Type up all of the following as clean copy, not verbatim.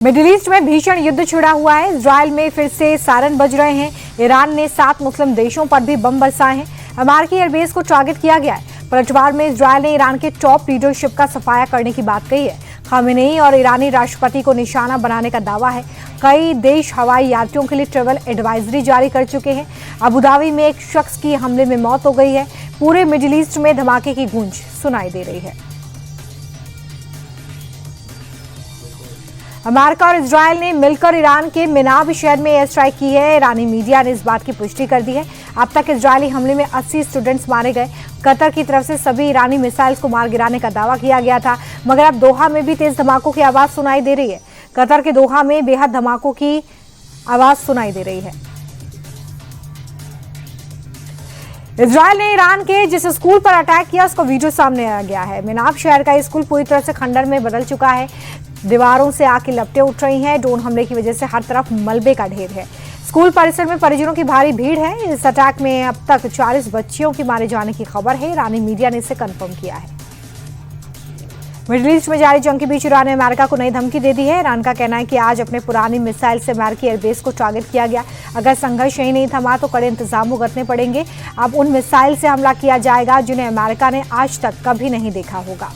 Middle east में भीषण युद्ध छिड़ा हुआ है। इजराइल में फिर से सायरन बज रहे हैं। ईरान ने 7 मुस्लिम देशों पर भी बम बरसाए हैं। अमेरिकी एयरबेस को टारगेट किया गया है। पलटवार में इजराइल ने ईरान के टॉप लीडरशिप का सफाया करने की बात कही है। खामेनेई और ईरानी राष्ट्रपति को निशाना बनाने का दावा है। कई देश हवाई यात्रियों के लिए ट्रेवल एडवाइजरी जारी कर चुके हैं। अबुधाबी में एक शख्स की हमले में मौत हो गई है। पूरे मिडिल ईस्ट में धमाके की गूंज सुनाई दे रही है। अमेरिका और इजराइल ने मिलकर ईरान के मिनाब शहर में एयर स्ट्राइक की है। ईरानी मीडिया ने इस बात की पुष्टि कर दी है। अब तक इजरायली हमले में 80 स्टूडेंट्स मारे गए। कतर की तरफ से सभी ईरानी मिसाइल्स को मार गिराने का दावा किया गया था, मगर अब दोहा में भी तेज धमाकों की आवाज सुनाई दे रही है। कतर के दोहा में बेहद धमाकों की आवाज सुनाई दे रही है। इजराइल ने ईरान के जिस स्कूल पर अटैक किया उसका वीडियो सामने आ गया है। मिनाब शहर का स्कूल पूरी तरह से खंडर में बदल चुका है। दीवारों से आग की लपटें उठ रही हैं। ड्रोन हमले की वजह से हर तरफ मलबे का ढेर है। स्कूल परिसर में परिजनों की भारी भीड़ है। इस अटैक में अब तक 40 बच्चियों की मारे जाने की खबर है। ईरानी मीडिया ने इसे कंफर्म किया है। मिडिल ईस्ट में जारी जंग के बीच ईरान ने अमेरिका को नई धमकी दे दी है। ईरान का कहना है कि आज अपने पुरानी मिसाइल से अमेरिकी एयरबेस को टारगेट किया गया। अगर संघर्ष यही नहीं थमा तो कड़े इंतजाम भुगतने पड़ेंगे। अब उन मिसाइल से हमला किया जाएगा जिन्हें अमेरिका ने आज तक कभी नहीं देखा होगा।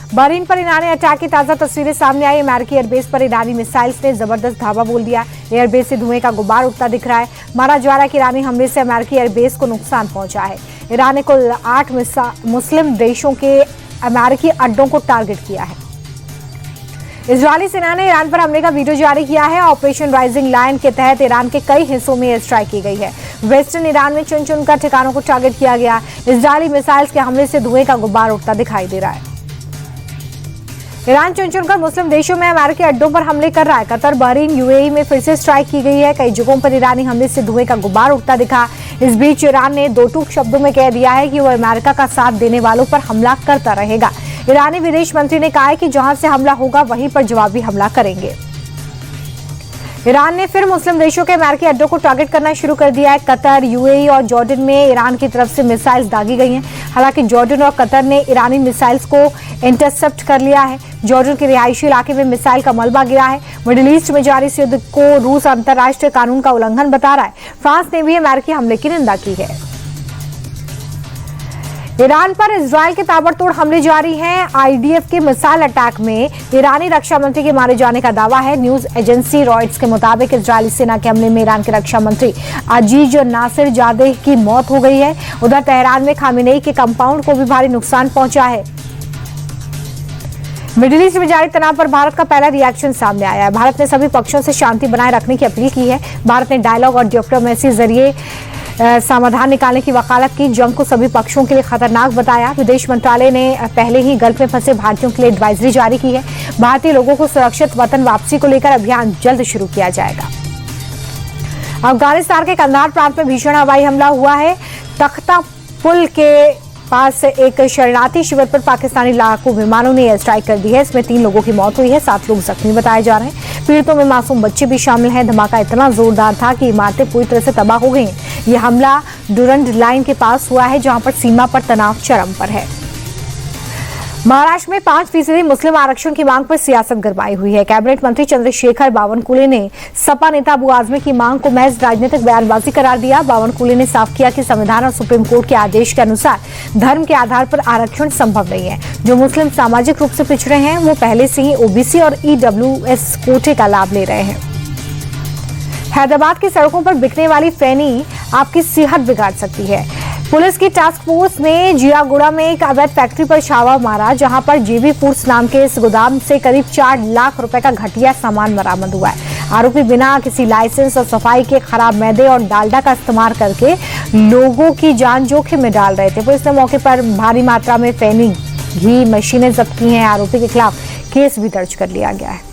बहरीन पर ईरानी अटैक की ताजा तस्वीरें सामने आई। अमेरिकी एयरबेस पर ईरानी मिसाइल्स ने जबरदस्त धावा बोल दिया। एयरबेस से धुएं का गुब्बार उठता दिख रहा है। माना जा रहा है कि ईरानी हमले से अमेरिकी एयरबेस को नुकसान पहुंचा है। ईरान ने कुल 8 मुस्लिम देशों के अमेरिकी अड्डों को टारगेट किया है। इजरायली सेना ने ईरान पर हमले का वीडियो जारी किया है। ऑपरेशन राइजिंग लायन के तहत ईरान के कई हिस्सों में एयर स्ट्राइक की गई है। वेस्टर्न ईरान में चुन चुनकर ठिकानों को टारगेट किया गया। इजरायली मिसाइल्स के हमले से धुएं का गुब्बार उठता दिखाई दे रहा है। ईरान चुन चुनकर मुस्लिम देशों में अमेरिकी अड्डों पर हमले कर रहा है। कतर, बहरीन, यूएई में फिर से स्ट्राइक की गई है। कई जगहों पर ईरानी हमले से धुएं का गुब्बार उठता दिखा। इस बीच ईरान ने दो टूक शब्दों में कह दिया है कि वह अमेरिका का साथ देने वालों पर हमला करता रहेगा। ईरानी विदेश मंत्री ने कहा है कि जहां से हमला होगा वहीं पर जवाबी हमला करेंगे। ईरान ने फिर मुस्लिम देशों के अमेरिकी अड्डों को टारगेट करना शुरू कर दिया है। कतर, यूएई और जॉर्डन में ईरान की तरफ से मिसाइल्स दागी गई हैं। हालांकि जॉर्डन और कतर ने ईरानी मिसाइल्स को इंटरसेप्ट कर लिया है। जॉर्डन के रिहायशी इलाके में मिसाइल का मलबा गिरा है। मिडिल ईस्ट में जारी इस युद्ध को रूस अंतर्राष्ट्रीय कानून का उल्लंघन बता रहा है। फ्रांस ने भी अमेरिकी हमले की निंदा की है। ईरान पर इजराइल के ताबड़तोड़ हमले जारी हैं। आईडीएफ के मिसाइल अटैक में ईरानी रक्षा मंत्री के मारे जाने का दावा है। न्यूज एजेंसी रॉयटर्स के मुताबिक इजरायली सेना के हमले में ईरान के रक्षा मंत्री अजीज नासिर जादेह की मौत हो गई है। उधर तेहरान में खामेनेई के कंपाउंड को भी भारी नुकसान पहुंचा है। मिडिल ईस्ट में जारी तनाव पर भारत का पहला रिएक्शन सामने आया है। भारत ने सभी पक्षों से शांति बनाए रखने की अपील की है। भारत ने डायलॉग और डिप्लोमेसी जरिए समाधान निकालने की वकालत की। जंग को सभी पक्षों के लिए खतरनाक बताया। विदेश मंत्रालय ने पहले ही गल्फ में फंसे भारतीयों के लिए एडवाइजरी जारी की है। भारतीय लोगों को सुरक्षित वतन वापसी को लेकर अभियान जल्द शुरू किया जाएगा। अफगानिस्तान के कंधार प्रांत में भीषण हवाई हमला हुआ है। तख्ता पुल के पास एक शरणार्थी शिविर पर पाकिस्तानी लड़ाकू विमानों ने एयर स्ट्राइक कर दी है। इसमें 3 लोगों की मौत हुई है, 7 लोग जख्मी बताए जा रहे हैं। पीड़ितों में मासूम बच्चे भी शामिल हैं। धमाका इतना जोरदार था कि इमारतें पूरी तरह से तबाह हो गई। यह हमला डुरंड लाइन के पास हुआ है, जहां पर सीमा पर तनाव चरम पर है। महाराष्ट्र में 5% मुस्लिम आरक्षण की मांग पर सियासत गरमाई हुई है। कैबिनेट मंत्री चंद्रशेखर बावनकुले ने सपा नेता अबू आजमी की मांग को महज राजनीतिक बयानबाजी करार दिया। बावनकुले ने साफ किया कि संविधान और सुप्रीम कोर्ट के आदेश के अनुसार धर्म के आधार पर आरक्षण संभव नहीं है। जो मुस्लिम सामाजिक रूप से पिछड़े हैं वो पहले से ही ओबीसी और ईडब्ल्यूएस कोटे का लाभ ले रहे हैं। हैदराबाद की सड़कों पर बिकने वाली फैनी आपकी सेहत बिगाड़ सकती है। पुलिस की टास्क फोर्स ने जियागुड़ा में एक अवैध फैक्ट्री पर छापा मारा, जहां पर जेबी फूड्स नाम के इस गोदाम से करीब 4 लाख रुपए का घटिया सामान बरामद हुआ है। आरोपी बिना किसी लाइसेंस और सफाई के खराब मैदे और डालडा का इस्तेमाल करके लोगों की जान जोखिम में डाल रहे थे। पुलिस ने मौके पर भारी मात्रा में फैनी घी मशीनें जब्त की हैं। आरोपी के खिलाफ केस भी दर्ज कर लिया गया है।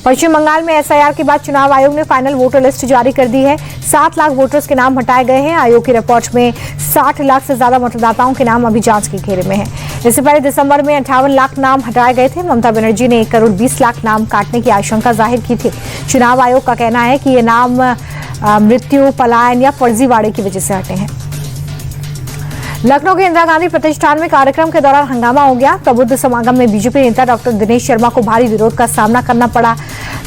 पश्चिम बंगाल में एसआईआर के बाद चुनाव आयोग ने फाइनल वोटर लिस्ट जारी कर दी है। 7 लाख वोटर्स के नाम हटाए गए हैं। आयोग की रिपोर्ट में 60 लाख से ज्यादा मतदाताओं के नाम अभी जांच के घेरे में हैं। इससे पहले दिसंबर में 58 लाख नाम हटाए गए थे। ममता बनर्जी ने 1 करोड़ 20 लाख नाम काटने की आशंका जाहिर की थी। चुनाव आयोग का कहना है कि ये नाम मृत्यु, पलायन या फर्जीवाड़े की वजह से हटे हैं। लखनऊ के इंदिरा गांधी प्रतिष्ठान में कार्यक्रम के दौरान हंगामा हो गया। प्रबुद्ध समागम में बीजेपी नेता डॉक्टर दिनेश शर्मा को भारी विरोध का सामना करना पड़ा।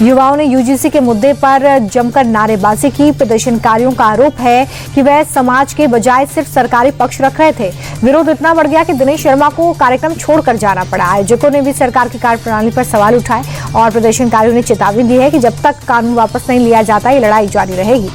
युवाओं ने यूजीसी के मुद्दे पर जमकर नारेबाजी की। प्रदर्शनकारियों का आरोप है कि वह समाज के बजाय सिर्फ सरकारी पक्ष रख रहे थे। विरोध इतना बढ़ गया कि दिनेश शर्मा को कार्यक्रम छोड़कर जाना पड़ा। आयोजकों ने भी सरकार की कार्यप्रणाली पर सवाल उठाए और प्रदर्शनकारियों ने चेतावनी दी है कि जब तक कानून वापस नहीं लिया जाता ये लड़ाई जारी रहेगी।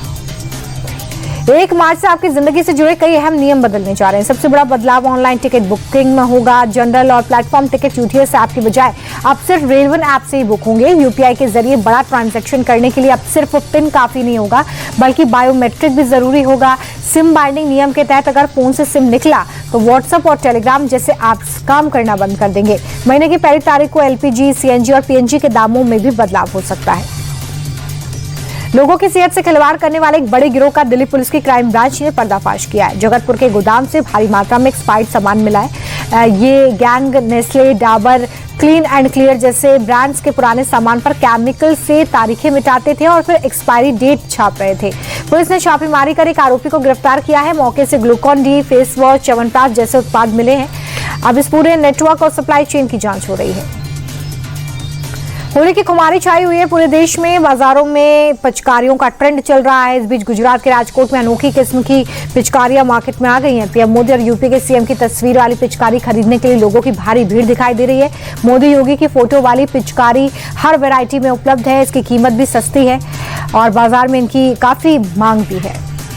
1 मार्च से आपकी जिंदगी से जुड़े कई अहम नियम बदलने जा रहे हैं। सबसे बड़ा बदलाव ऑनलाइन टिकट बुकिंग में होगा। जनरल और प्लेटफॉर्म टिकट यूटीएस ऐप की बजाय अब सिर्फ रेलवे ऐप से ही बुक होंगे। यूपीआई के जरिए बड़ा ट्रांजैक्शन करने के लिए अब सिर्फ पिन काफी नहीं होगा, बल्कि बायोमेट्रिक भी जरूरी होगा। सिम बाइंडिंग नियम के तहत अगर फोन से सिम निकला तो व्हाट्सएप और टेलीग्राम जैसे ऐप्स काम करना बंद कर देंगे। महीने की पहली तारीख को एलपीजी, सीएनजी और पीएनजी के दामों में भी बदलाव हो सकता है। लोगों की सेहत से खिलवाड़ करने वाले एक बड़े गिरोह का दिल्ली पुलिस की क्राइम ब्रांच ने पर्दाफाश किया है। जगतपुर के गोदाम से भारी मात्रा में एक्सपायर्ड सामान मिला है। ये gang Nestle, Dabur, clean and clear जैसे ब्रांड्स के पुराने सामान पर केमिकल से तारीखें मिटाते थे और फिर एक्सपायरी डेट छाप रहे थे। पुलिस ने छापेमारी कर एक आरोपी को गिरफ्तार किया है। मौके से Glucon D, face wash, chyawanprash जैसे उत्पाद मिले हैं। अब इस पूरे नेटवर्क और सप्लाई चेन की जांच हो रही है। होली की खुमारी छाई हुई है पूरे देश में। बाजारों में पिचकारियों का ट्रेंड चल रहा है। इस बीच गुजरात के राजकोट में अनोखी किस्म की पिचकारियां मार्केट में आ गई हैं। पीएम मोदी और यूपी के सीएम की तस्वीर वाली पिचकारी खरीदने के लिए लोगों की भारी भीड़ दिखाई दे रही है। मोदी योगी की फोटो वाली पिचकारी हर वैरायटी में उपलब्ध है। इसकी कीमत भी सस्ती है और बाजार में इनकी काफी मांग भी है।